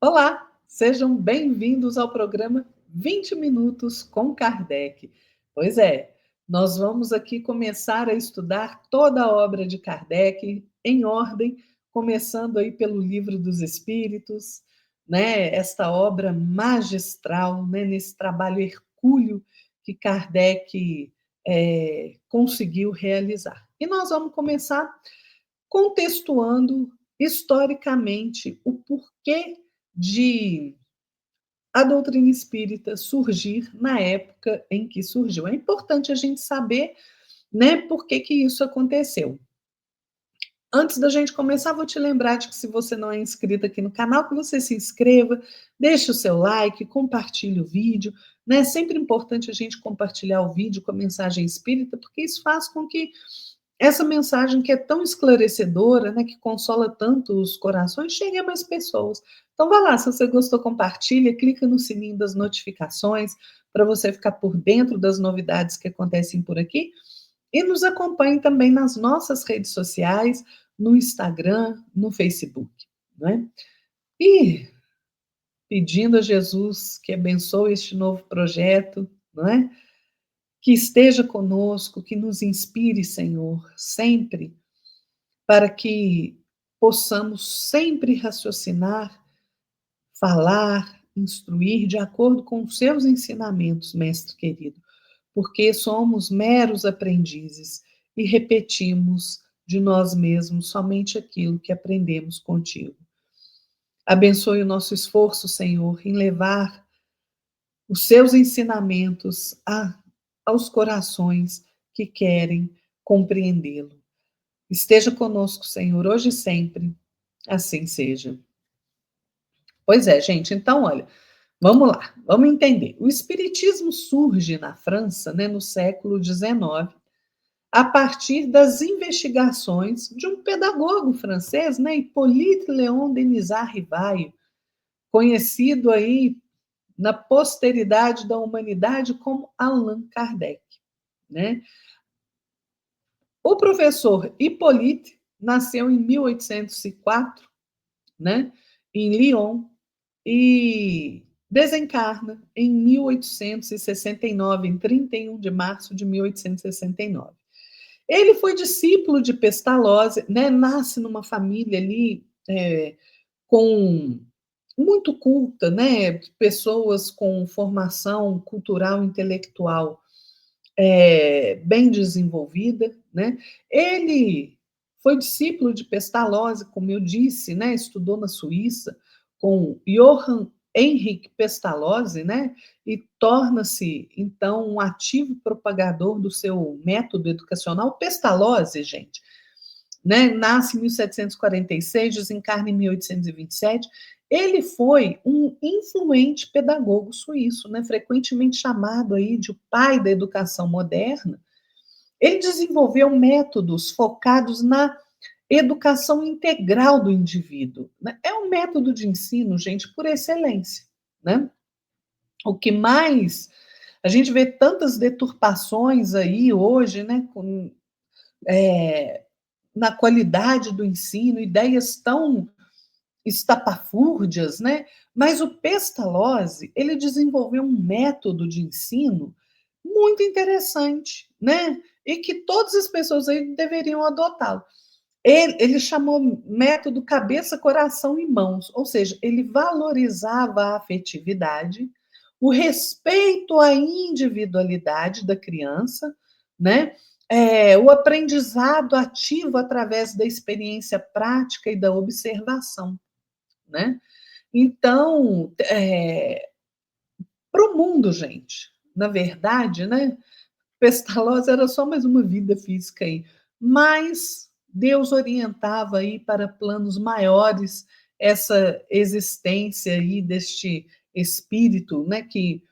Olá, sejam bem-vindos ao programa 20 Minutos com Kardec. Pois é, nós vamos aqui começar a estudar toda a obra de Kardec em ordem, começando aí pelo Livro dos Espíritos, né? Esta obra magistral, né? Nesse trabalho hercúleo que Kardec conseguiu realizar. E nós vamos começar contextuando historicamente o porquê de a doutrina espírita surgir na época em que surgiu. É importante a gente saber, né, por que que isso aconteceu. Antes da gente começar, vou te lembrar de que se você não é inscrito aqui no canal, que você se inscreva, deixe o seu like, compartilhe o vídeo, né? É sempre importante a gente compartilhar o vídeo com a mensagem espírita, porque isso faz com que essa mensagem que é tão esclarecedora, né, que consola tanto os corações, chegue a mais pessoas. Então, vai lá, se você gostou, compartilha, clica no sininho das notificações para você ficar por dentro das novidades que acontecem por aqui e nos acompanhe também nas nossas redes sociais, no Instagram, no Facebook, né? E pedindo a Jesus que abençoe este novo projeto, não é? Que esteja conosco, que nos inspire, Senhor, sempre para que possamos sempre raciocinar, falar, instruir de acordo com os seus ensinamentos, mestre querido, porque somos meros aprendizes e repetimos de nós mesmos somente aquilo que aprendemos contigo. Abençoe o nosso esforço, Senhor, em levar os seus ensinamentos aos corações que querem compreendê-lo. Esteja conosco, Senhor, hoje e sempre. Assim seja. Pois é, gente. Então, olha, vamos lá, vamos entender. O Espiritismo surge na França, né, no século XIX, a partir das investigações de um pedagogo francês, né, Hippolyte Léon Denisard Rivaio, conhecido aí na posteridade da humanidade como Allan Kardec, né? O professor Hippolyte nasceu em 1804, né, em Lyon, e desencarna em 1869, em 31 de março de 1869. Ele foi discípulo de Pestalozzi, né, nasce numa família ali com muito culta, né, pessoas com formação cultural, intelectual bem desenvolvida, né? Ele foi discípulo de Pestalozzi, como eu disse, né? Estudou na Suíça com Johann Henrik Pestalozzi, né? E torna-se então um ativo propagador do seu método educacional. Pestalozzi, gente, né? Nasce em 1746, desencarna em 1827. Ele foi um influente pedagogo suíço, né? Frequentemente chamado aí de o pai da educação moderna. Ele desenvolveu métodos focados na educação integral do indivíduo, né? É um método de ensino, gente, por excelência, né? O que mais a gente vê tantas deturpações aí hoje, né? Na qualidade do ensino, ideias tão estapafúrdias, né? Mas o Pestalozzi, ele desenvolveu um método de ensino muito interessante, né? E que todas as pessoas aí deveriam adotá-lo. Ele chamou método cabeça, coração e mãos, ou seja, ele valorizava a afetividade, o respeito à individualidade da criança, né? O aprendizado ativo através da experiência prática e da observação, né? Então, para o mundo, gente, na verdade, né? Pestalozzi era só mais uma vida física aí, mas Deus orientava aí para planos maiores essa existência aí deste espírito, né, que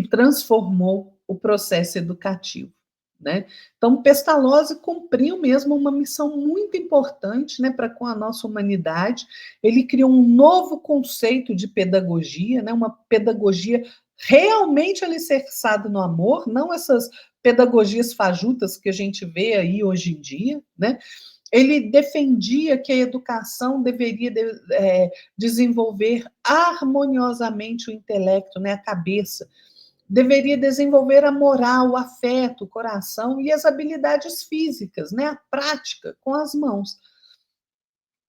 transformou o processo educativo, né? Então, Pestalozzi cumpriu mesmo uma missão muito importante, né, para com a nossa humanidade. Ele criou um novo conceito de pedagogia, né, uma pedagogia realmente alicerçada no amor, não essas pedagogias fajutas que a gente vê aí hoje em dia, né? Ele defendia que a educação deveria desenvolver harmoniosamente o intelecto, né, a cabeça, deveria desenvolver a moral, o afeto, o coração e as habilidades físicas, né, a prática com as mãos.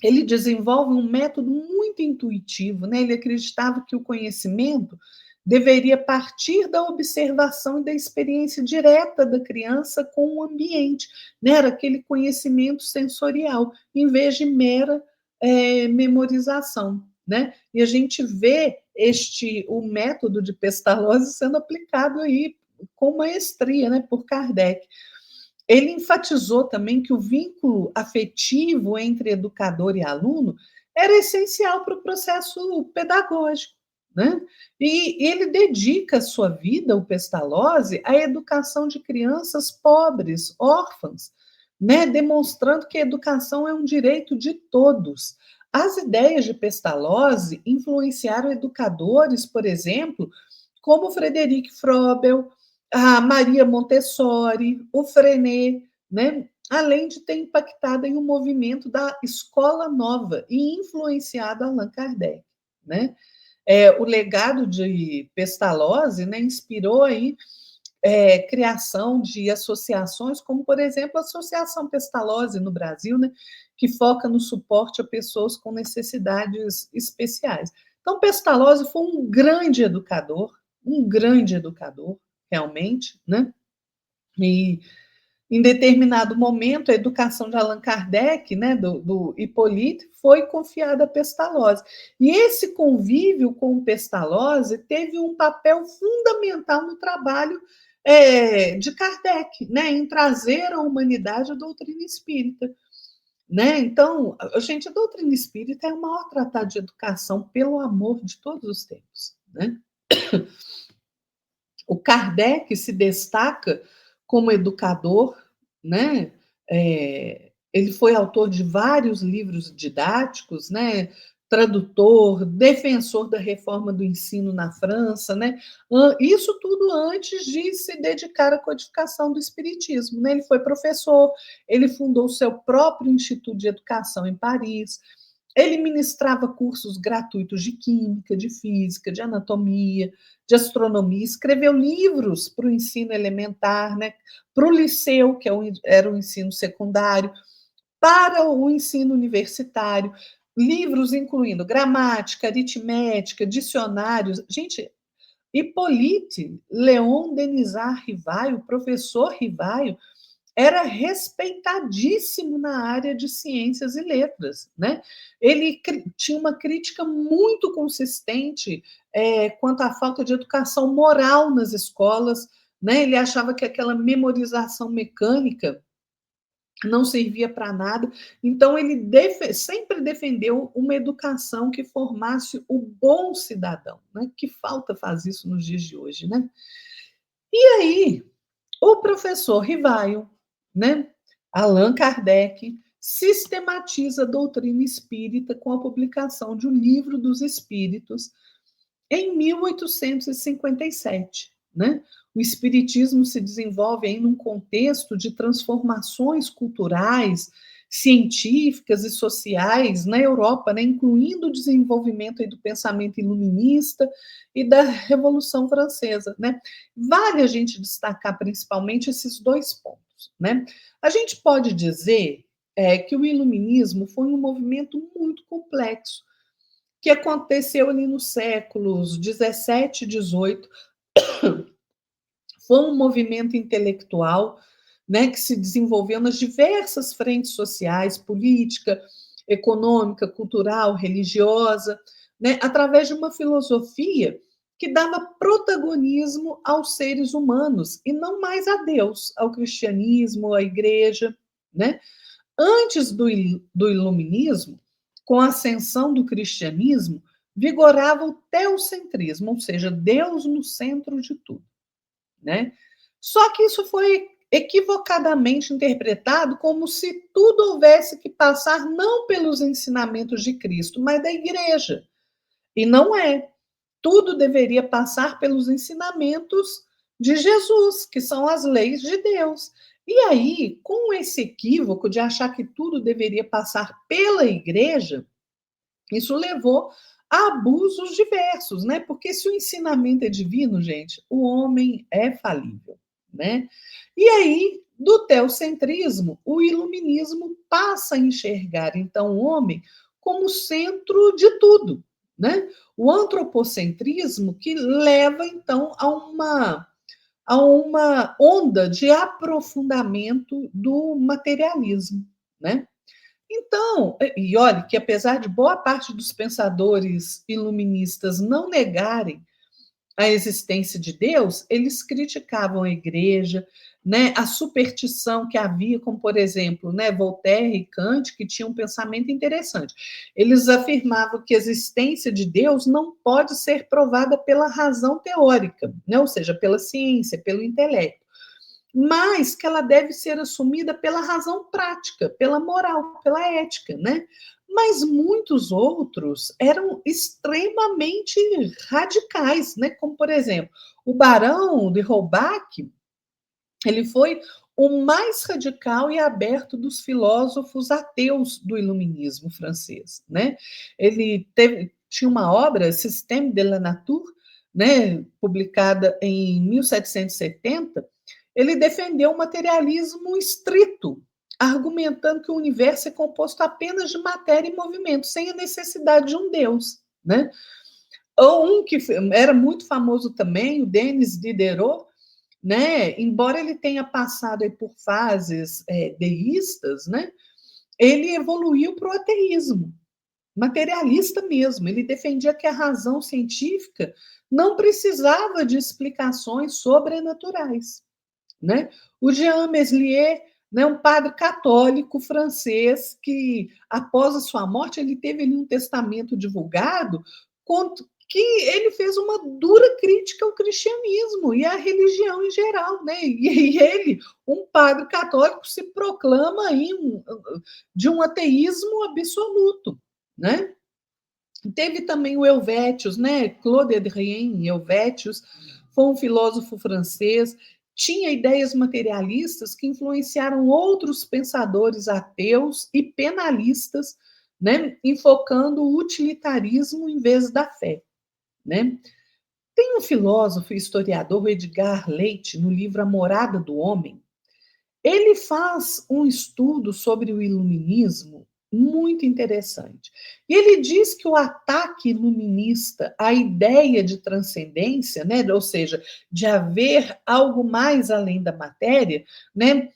Ele desenvolve um método muito intuitivo, né? Ele acreditava que o conhecimento deveria partir da observação e da experiência direta da criança com o ambiente, né? Era aquele conhecimento sensorial, em vez de mera memorização, né? E a gente vê o método de Pestalozzi sendo aplicado aí com maestria, né, por Kardec. Ele enfatizou também que o vínculo afetivo entre educador e aluno era essencial para o processo pedagógico, né? E ele dedica a sua vida, o Pestalozzi, à educação de crianças pobres, órfãs, né? Demonstrando que a educação é um direito de todos. As ideias de Pestalozzi influenciaram educadores, por exemplo, como Frederic Frobel, a Maria Montessori, o Frenet, né? Além de ter impactado em um movimento da escola nova e influenciado Allan Kardec, né? O legado de Pestalozzi, né, inspirou aí criação de associações, como, por exemplo, a Associação Pestalozzi no Brasil, né, que foca no suporte a pessoas com necessidades especiais. Então, Pestalozzi foi um grande educador, realmente, né? E em determinado momento, a educação de Allan Kardec, né, do Hippolyte, foi confiada a Pestalozzi. E esse convívio com o Pestalozzi teve um papel fundamental no trabalho de Kardec, né, em trazer à humanidade a doutrina espírita. Né? Então, gente, a doutrina espírita é o maior tratado de educação, pelo amor de todos os tempos. Né? O Kardec se destaca como educador, né? Ele foi autor de vários livros didáticos, né? Tradutor, defensor da reforma do ensino na França, né? Isso tudo antes de se dedicar à codificação do espiritismo, né? Ele foi professor, ele fundou o seu próprio Instituto de Educação em Paris. Ele ministrava cursos gratuitos de química, de física, de anatomia, de astronomia, escreveu livros para o ensino elementar, né? Para o liceu, que era o ensino secundário, para o ensino universitário, livros incluindo gramática, aritmética, dicionários. Gente, Hippolyte Léon Denisard Rivaio, professor Rivaio, era respeitadíssimo na área de ciências e letras, né? Ele tinha uma crítica muito consistente quanto à falta de educação moral nas escolas, né? Ele achava que aquela memorização mecânica não servia para nada, então ele sempre defendeu uma educação que formasse o bom cidadão, né? Que falta faz isso nos dias de hoje, né? E aí, o professor Rivaio, né, Allan Kardec, sistematiza a doutrina espírita com a publicação de O Livro dos Espíritos em 1857. Né? O espiritismo se desenvolve em um contexto de transformações culturais, científicas e sociais na Europa, né, incluindo o desenvolvimento aí do pensamento iluminista e da Revolução Francesa. Né? Vale a gente destacar principalmente esses dois pontos. Né? A gente pode dizer que o iluminismo foi um movimento muito complexo, que aconteceu ali nos séculos 17 e 18, foi um movimento intelectual, né, que se desenvolveu nas diversas frentes sociais, política, econômica, cultural, religiosa, né, através de uma filosofia que dava protagonismo aos seres humanos e não mais a Deus, ao cristianismo, à igreja, né? Antes do iluminismo, com a ascensão do cristianismo, vigorava o teocentrismo, ou seja, Deus no centro de tudo. Né? Só que isso foi equivocadamente interpretado como se tudo houvesse que passar não pelos ensinamentos de Cristo, mas da igreja. E não é. Tudo deveria passar pelos ensinamentos de Jesus, que são as leis de Deus. E aí, com esse equívoco de achar que tudo deveria passar pela igreja, isso levou a abusos diversos, né? Porque se o ensinamento é divino, gente, o homem é falível, né? E aí, do teocentrismo, o iluminismo passa a enxergar, então, o homem como centro de tudo, né? O antropocentrismo que leva, então, a uma onda de aprofundamento do materialismo, né? Então, e olhe que apesar de boa parte dos pensadores iluministas não negarem a existência de Deus, eles criticavam a igreja, né, a superstição que havia, como por exemplo, né, Voltaire e Kant, que tinham um pensamento interessante. Eles afirmavam que a existência de Deus não pode ser provada pela razão teórica, né, ou seja, pela ciência, pelo intelecto, mas que ela deve ser assumida pela razão prática, pela moral, pela ética, né? Mas muitos outros eram extremamente radicais, né? Como, por exemplo, o Barão de Holbach, ele foi o mais radical e aberto dos filósofos ateus do iluminismo francês, né? Tinha uma obra, Système de la Nature, né, publicada em 1770. Ele defendeu o materialismo estrito, argumentando que o universo é composto apenas de matéria e movimento, sem a necessidade de um Deus, né? Ou um que era muito famoso também, o Denis Diderot, né? Embora ele tenha passado aí por fases deístas, né? Ele evoluiu para o ateísmo, materialista mesmo. Ele defendia que a razão científica não precisava de explicações sobrenaturais, né? O Jean Meslier, né, um padre católico francês que, após a sua morte, ele teve ali um testamento divulgado que ele fez uma dura crítica ao cristianismo e à religião em geral, né? E ele, um padre católico, se proclama aí de um ateísmo absoluto, né? Teve também o Helvétius, né? Claude Adrien Helvétius foi um filósofo francês, tinha ideias materialistas que influenciaram outros pensadores ateus e penalistas, né? Enfocando o utilitarismo em vez da fé, né? Tem um filósofo e historiador, o Edgar Leite, no livro A Morada do Homem, ele faz um estudo sobre o iluminismo muito interessante. E ele diz que o ataque iluminista à ideia de transcendência, né, ou seja, de haver algo mais além da matéria, né,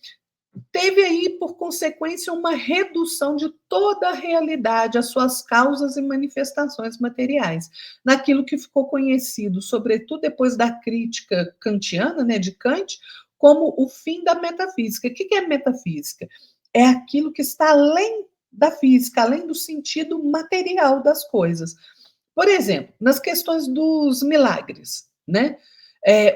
teve aí, por consequência, uma redução de toda a realidade, as suas causas e manifestações materiais, naquilo que ficou conhecido, sobretudo depois da crítica kantiana, né, de Kant, como o fim da metafísica. O que é metafísica? É aquilo que está além da física, além do sentido material das coisas. Por exemplo, nas questões dos milagres, né?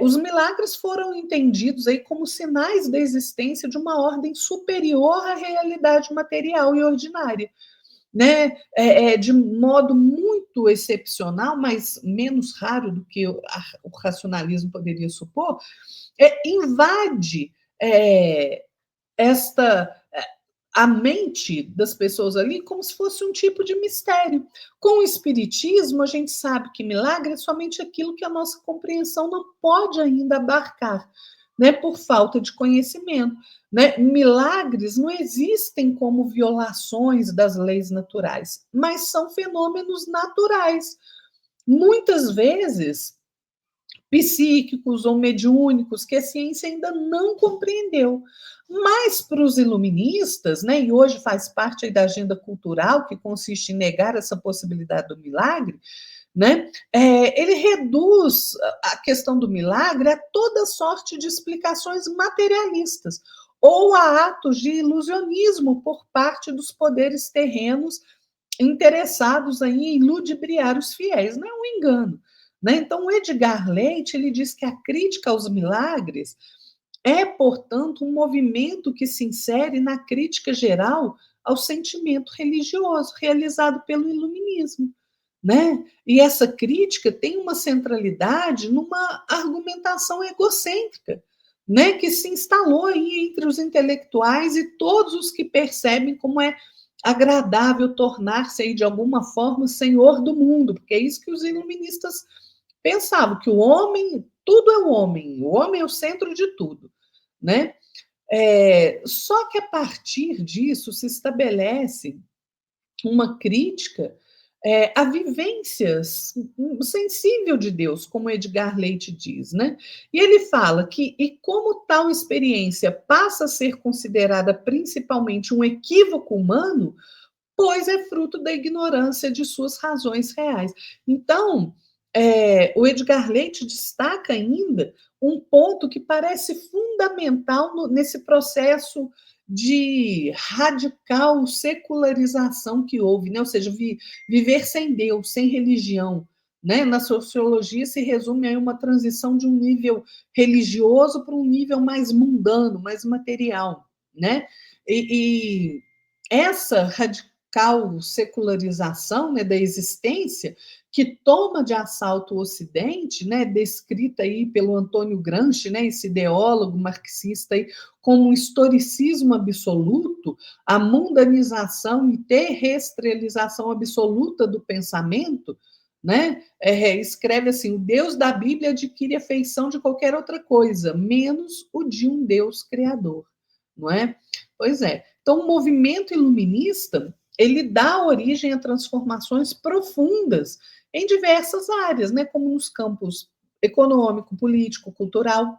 Os milagres foram entendidos aí como sinais da existência de uma ordem superior à realidade material e ordinária, né? De modo muito excepcional, mas menos raro do que o racionalismo poderia supor, invade esta a mente das pessoas ali como se fosse um tipo de mistério. Com o espiritismo, a gente sabe que milagre é somente aquilo que a nossa compreensão não pode ainda abarcar, né, por falta de conhecimento, né? Milagres não existem como violações das leis naturais, mas são fenômenos naturais. Muitas vezes psíquicos ou mediúnicos que a ciência ainda não compreendeu. Mas para os iluministas, né, e hoje faz parte da agenda cultural, que consiste em negar essa possibilidade do milagre, né, ele reduz a questão do milagre a toda sorte de explicações materialistas ou a atos de ilusionismo por parte dos poderes terrenos interessados aí em ludibriar os fiéis. Não é um engano. Né? Então, o Edgar Leite ele diz que a crítica aos milagres é, portanto, um movimento que se insere na crítica geral ao sentimento religioso realizado pelo iluminismo. Né? E essa crítica tem uma centralidade numa argumentação egocêntrica, né, que se instalou aí entre os intelectuais e todos os que percebem como é agradável tornar-se aí, de alguma forma, senhor do mundo, porque é isso que os iluministas pensavam, que o homem, tudo é o homem é o centro de tudo, né? Só que a partir disso se estabelece uma crítica a vivências sensível de Deus, como Edgar Leite diz, né? E ele fala que, e como tal experiência passa a ser considerada principalmente um equívoco humano, pois é fruto da ignorância de suas razões reais. Então, o Edgar Leite destaca ainda um ponto que parece fundamental nesse processo de radical secularização que houve, né? Ou seja, viver sem Deus, sem religião. Né? Na sociologia se resume a uma transição de um nível religioso para um nível mais mundano, mais material. Né? E essa radical secularização, né, da existência que toma de assalto o Ocidente, né, descrita aí pelo Antônio Gramsci, né, esse ideólogo marxista aí, como um historicismo absoluto, a mundanização e terrestrialização absoluta do pensamento, né, escreve assim: o Deus da Bíblia adquire a feição de qualquer outra coisa, menos o de um Deus criador, não é? Pois é. Então, o movimento iluminista ele dá origem a transformações profundas em diversas áreas, né, como nos campos econômico, político, cultural,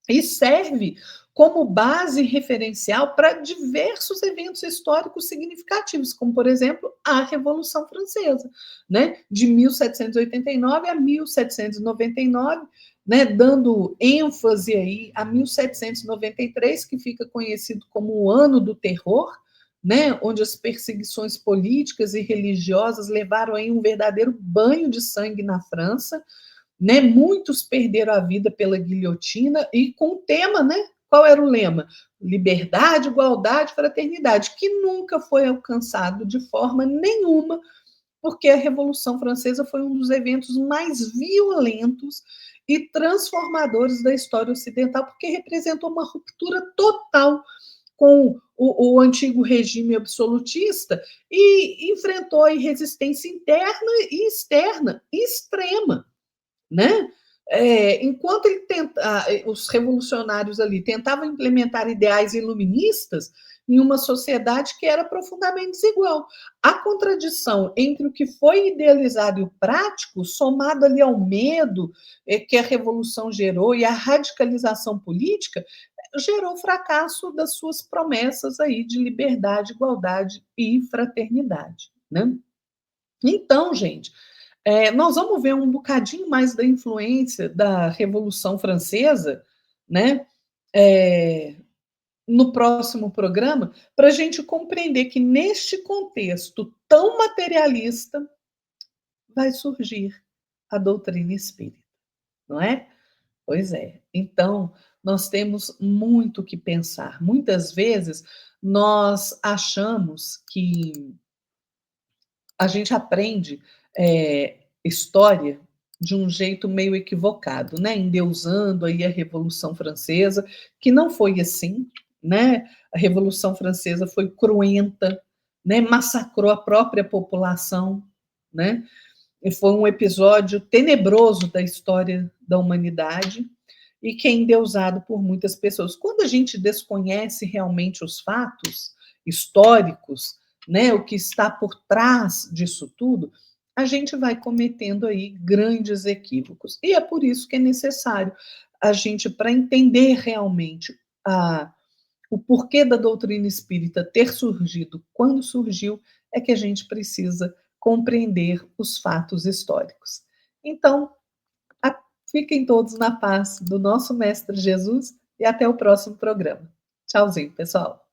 e serve como base referencial para diversos eventos históricos significativos, como, por exemplo, a Revolução Francesa, né, de 1789 a 1799, né, dando ênfase aí a 1793, que fica conhecido como o Ano do Terror, né, onde as perseguições políticas e religiosas levaram aí um verdadeiro banho de sangue na França, né? Muitos perderam a vida pela guilhotina e com o tema, né? Qual era o lema? Liberdade, igualdade, fraternidade, que nunca foi alcançado de forma nenhuma, porque a Revolução Francesa foi um dos eventos mais violentos e transformadores da história ocidental, porque representou uma ruptura total com o antigo regime absolutista e enfrentou a resistência interna e externa extrema, né? Enquanto os revolucionários ali tentavam implementar ideais iluministas em uma sociedade que era profundamente desigual. A contradição entre o que foi idealizado e o prático, somado ali ao medo que a revolução gerou e a radicalização política, gerou o fracasso das suas promessas aí de liberdade, igualdade e fraternidade, né? Então, gente, nós vamos ver um bocadinho mais da influência da Revolução Francesa, né? É, no próximo programa, para a gente compreender que neste contexto tão materialista vai surgir a doutrina espírita, não é? Pois é. Então, nós temos muito que pensar. Muitas vezes nós achamos que a gente aprende história de um jeito meio equivocado, né? Endeusando aí a Revolução Francesa, que não foi assim, né? A Revolução Francesa foi cruenta, né? Massacrou a própria população, né? E foi um episódio tenebroso da história da humanidade e que é endeusado por muitas pessoas. Quando a gente desconhece realmente os fatos históricos, né, o que está por trás disso tudo, a gente vai cometendo aí grandes equívocos. E é por isso que é necessário a gente, para entender realmente o porquê da doutrina espírita ter surgido quando surgiu, é que a gente precisa compreender os fatos históricos. Então, fiquem todos na paz do nosso Mestre Jesus e até o próximo programa. Tchauzinho, pessoal.